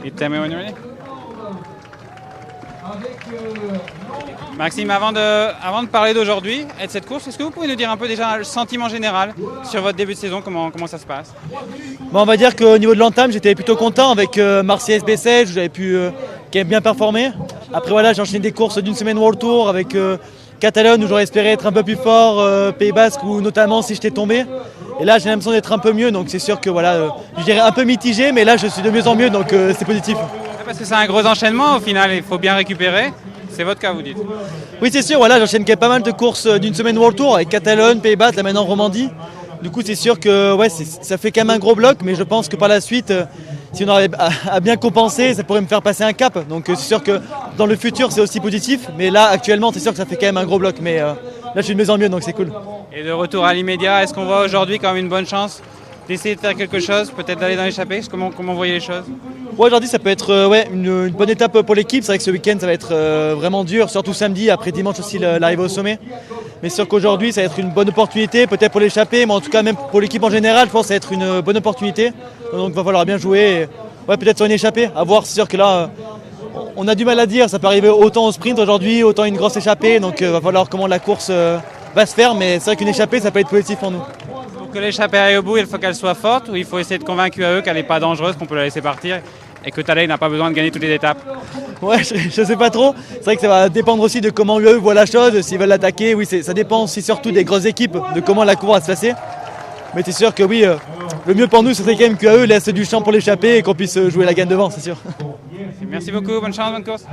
You tell me when you're ready. Maxime, avant de parler d'aujourd'hui et de cette course, est-ce que vous pouvez nous dire un peu déjà le sentiment général sur votre début de saison, comment ça se passe? Bon, on va dire qu'au niveau de l'entame, j'étais plutôt content avec Marseille SB16, où j'avais pu quand même bien performer. Après voilà, j'ai enchaîné des courses d'une semaine World Tour avec Catalogne où j'aurais espéré être un peu plus fort, Pays Basque ou notamment si j'étais tombé. Et là j'ai l'impression d'être un peu mieux, donc c'est sûr que voilà, je dirais un peu mitigé, mais là je suis de mieux en mieux, donc c'est positif. Parce que c'est un gros enchaînement au final, il faut bien récupérer. C'est votre cas, vous dites? Oui, c'est sûr, voilà, j'enchaîne quand même pas mal de courses d'une semaine World Tour avec Catalogne, Pays Basque, là maintenant Romandie. Du coup, c'est sûr que ouais, ça fait quand même un gros bloc, mais je pense que par la suite, si on arrive à bien compenser, ça pourrait me faire passer un cap. Donc c'est sûr que dans le futur, c'est aussi positif, mais là, actuellement, c'est sûr que ça fait quand même un gros bloc. Mais là, je suis de mieux en mieux, donc c'est cool. Et de retour à l'immédiat, est-ce qu'on voit aujourd'hui quand même une bonne chance d'essayer de faire quelque chose, peut-être d'aller dans l'échappée? Comment vous voyez les choses? Ouais, aujourd'hui, ça peut être une bonne étape pour l'équipe. C'est vrai que ce week-end, ça va être vraiment dur, surtout samedi, après dimanche aussi l'arrivée au sommet. Mais c'est sûr qu'aujourd'hui, ça va être une bonne opportunité, peut-être pour l'échappée, mais en tout cas, même pour l'équipe en général, je pense que ça va être une bonne opportunité. Donc, il va falloir bien jouer. Et, ouais, peut-être sur une échappée, à voir. C'est sûr que là, on a du mal à dire. Ça peut arriver autant au sprint aujourd'hui, autant une grosse échappée. Donc, il va falloir comment la course va se faire. Mais c'est vrai qu'une échappée, ça peut être positif pour nous. Pour que l'échappée aille au bout, il faut qu'elle soit forte ou il faut essayer de convaincre UAE qu'elle n'est pas dangereuse, qu'on peut la laisser partir et que Thalay n'a pas besoin de gagner toutes les étapes? Ouais, je ne sais pas trop. C'est vrai que ça va dépendre aussi de comment UAE voit la chose, s'ils veulent l'attaquer. Oui, ça dépend aussi surtout des grosses équipes, de comment la course va se passer. Mais c'est sûr que oui, le mieux pour nous, ce serait quand même qu'UAE laisse du champ pour l'échapper et qu'on puisse jouer la gagne devant, c'est sûr. Merci beaucoup, bonne chance, bonne course.